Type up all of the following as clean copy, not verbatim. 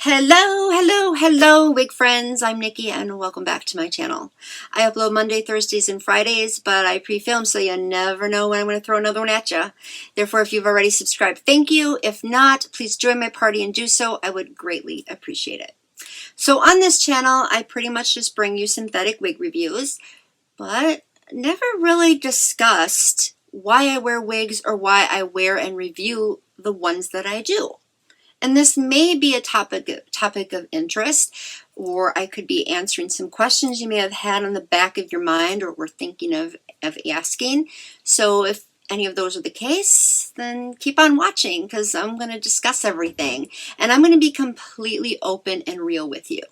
Hello, wig friends. I'm Nikki and welcome back to my channel. I upload Monday, Thursdays, and Fridays, but I pre-film so you never know when I'm going to throw another one at you. Therefore, if you've already subscribed, thank you. If not, please join my party and do so. I would greatly appreciate it. So on this channel, I pretty much just bring you synthetic wig reviews, but never really discussed why I wear wigs or why I wear and review the ones that I do. And this may be a topic of interest, or I could be answering some questions you may have had on the back of your mind or were thinking of asking. So if any of those are the case, then keep on watching because I'm going to discuss everything. And I'm going to be completely open and real with you.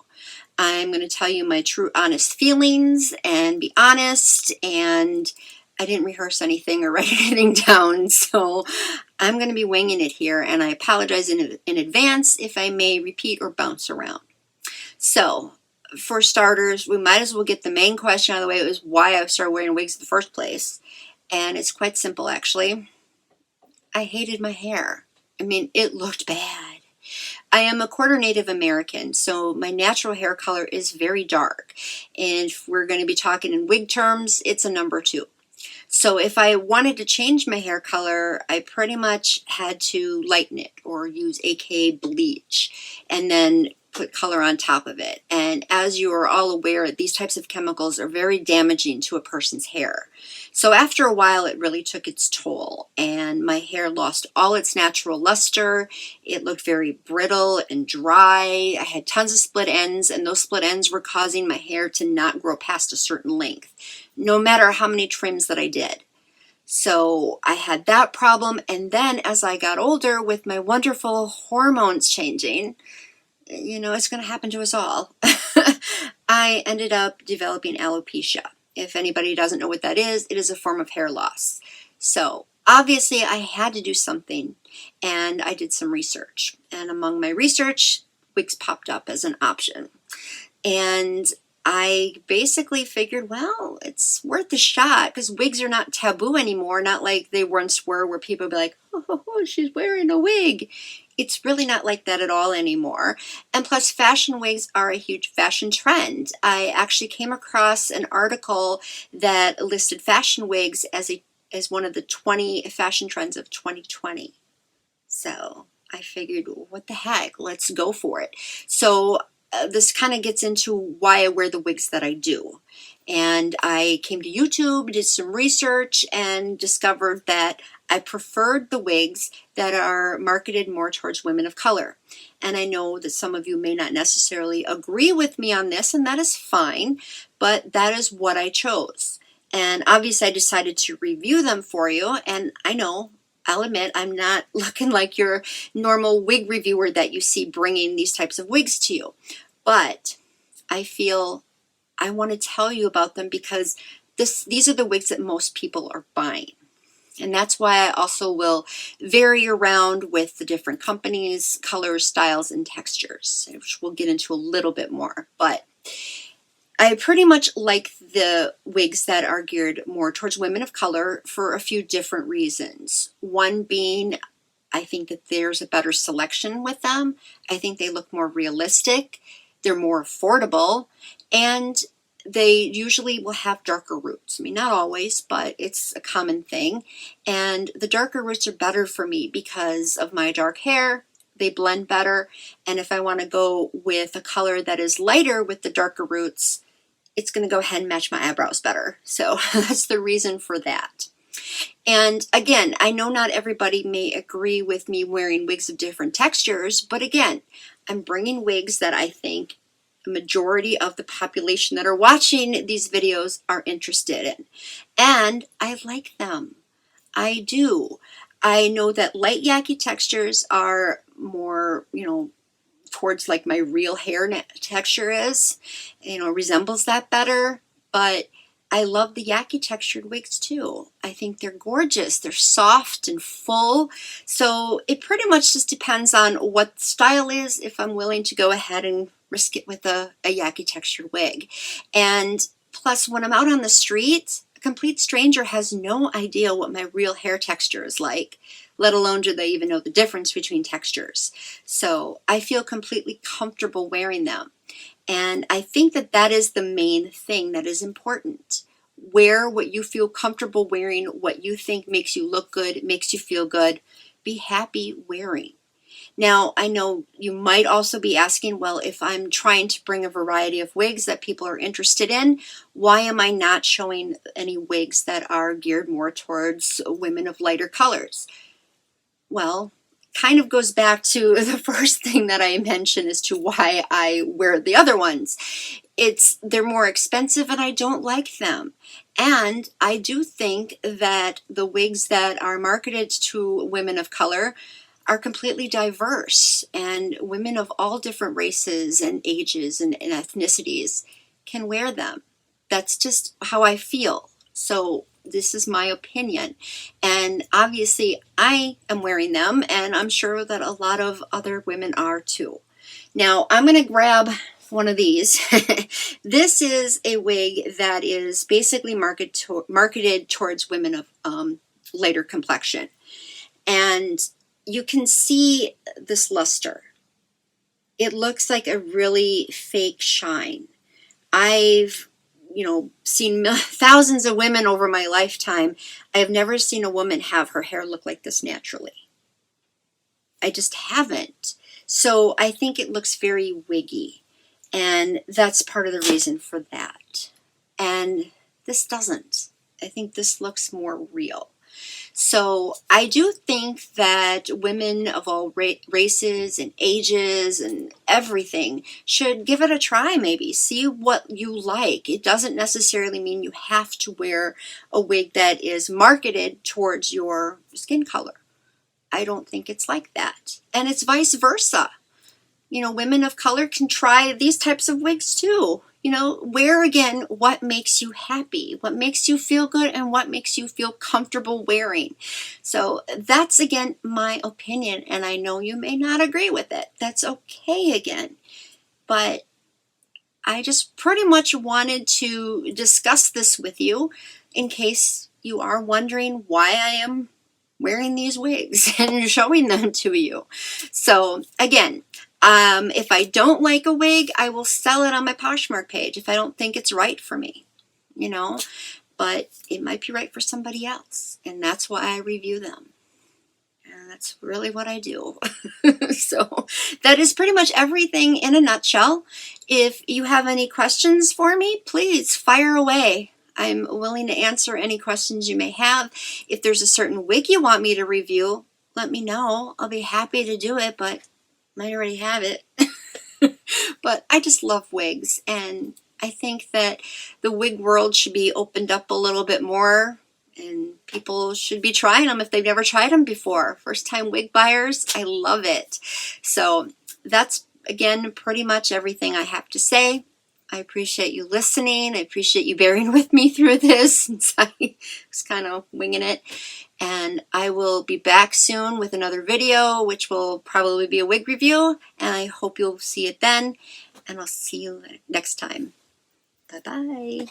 I'm going to tell you my true honest feelings and be honest, and I didn't rehearse anything or write anything down, so I'm going to be winging it here, and I apologize in advance if I may repeat or bounce around. So, for starters, we might as well get the main question out of the way. It was why I started wearing wigs in the first place, and it's quite simple, actually. I hated my hair. I mean, it looked bad. I am a quarter Native American, so my natural hair color is very dark, and if we're going to be talking in wig terms, it's a number 2. So if I wanted to change my hair color, I pretty much had to lighten it or use aka bleach and then put color on top of it. And as you are all aware, these types of chemicals are very damaging to a person's hair. So after a while, it really took its toll and my hair lost all its natural luster. It looked very brittle and dry. I had tons of split ends, and those split ends were causing my hair to not grow past a certain length, no matter how many trims that I did. So I had that problem, and then as I got older with my wonderful hormones changing, you know, it's going to happen to us all, I ended up developing alopecia. If anybody doesn't know what that is, it is a form of hair loss. So obviously I had to do something, and I did some research. And among my research, wigs popped up as an option. And I basically figured, well, it's worth a shot because wigs are not taboo anymore, not like they once were where people would be like, oh, she's wearing a wig. It's really not like that at all anymore. And plus, fashion wigs are a huge fashion trend. I actually came across an article that listed fashion wigs as one of the 20 fashion trends of 2020. So I figured, what the heck, let's go for it. So this kind of gets into why I wear the wigs that I do. And I came to YouTube, did some research, and discovered that I preferred the wigs that are marketed more towards women of color. And I know that some of you may not necessarily agree with me on this, and that is fine, but that is what I chose. And obviously I decided to review them for you, and I know, I'll admit, I'm not looking like your normal wig reviewer that you see bringing these types of wigs to you. But I feel I want to tell you about them because these are the wigs that most people are buying. And that's why I also will vary around with the different companies, colors, styles, and textures, which we'll get into a little bit more. But I pretty much like the wigs that are geared more towards women of color for a few different reasons. One being, I think that there's a better selection with them. I think they look more realistic. They're more affordable, and they usually will have darker roots. I mean, not always, but it's a common thing. And the darker roots are better for me because of my dark hair. They blend better. And if I want to go with a color that is lighter with the darker roots, it's going to go ahead and match my eyebrows better. So that's the reason for that. And again, I know not everybody may agree with me wearing wigs of different textures, but again, I'm bringing wigs that I think the majority of the population that are watching these videos are interested in. And I like them. I do. I know that light yaki textures are more, towards like my real hair texture is, resembles that better. But I love the yaki textured wigs too. I think they're gorgeous. They're soft and full. So it pretty much just depends on what the style is, if I'm willing to go ahead and risk it with a yaki textured wig. And plus, when I'm out on the street, complete stranger has no idea what my real hair texture is like, let alone do they even know the difference between textures. So I feel completely comfortable wearing them. And I think that that is the main thing that is important. Wear what you feel comfortable wearing, what you think makes you look good, makes you feel good. Be happy wearing. Now, I know you might also be asking, well, if I'm trying to bring a variety of wigs that people are interested in, why am I not showing any wigs that are geared more towards women of lighter colors? Well, kind of goes back to the first thing that I mentioned as to why I wear the other ones. They're more expensive and I don't like them. And I do think that the wigs that are marketed to women of color are completely diverse, and women of all different races and ages and ethnicities can wear them. That's just how I feel. So this is my opinion. And obviously I am wearing them, and I'm sure that a lot of other women are too. Now I'm going to grab one of these. This is a wig that is basically marketed towards women of lighter complexion. And you can see this luster. It looks like a really fake shine. I've, seen thousands of women over my lifetime. I have never seen a woman have her hair look like this naturally. I just haven't. So I think it looks very wiggy. And that's part of the reason for that. And this doesn't. I think this looks more real. So I do think that women of all races and ages and everything should give it a try maybe. See what you like. It doesn't necessarily mean you have to wear a wig that is marketed towards your skin color. I don't think it's like that. And it's vice versa. Women of color can try these types of wigs too. Wear again what makes you happy, what makes you feel good, and what makes you feel comfortable wearing. So that's again my opinion, and I know you may not agree with it. That's okay again. But I just pretty much wanted to discuss this with you in case you are wondering why I am wearing these wigs and showing them to you. So again, if I don't like a wig, I will sell it on my Poshmark page if I don't think it's right for me, but it might be right for somebody else, and that's why I review them. And that's really what I do. So that is pretty much everything in a nutshell. If you have any questions for me, please fire away. I'm willing to answer any questions you may have. If there's a certain wig you want me to review, let me know. I'll be happy to do it, but might already have it. But I just love wigs, and I think that the wig world should be opened up a little bit more, and people should be trying them if they've never tried them before. First time wig buyers, I love it. So that's again pretty much everything I have to say. I appreciate you listening. I appreciate you bearing with me through this since I was kind of winging it. And I will be back soon with another video, which will probably be a wig review. And I hope you'll see it then. And I'll see you next time. Bye-bye.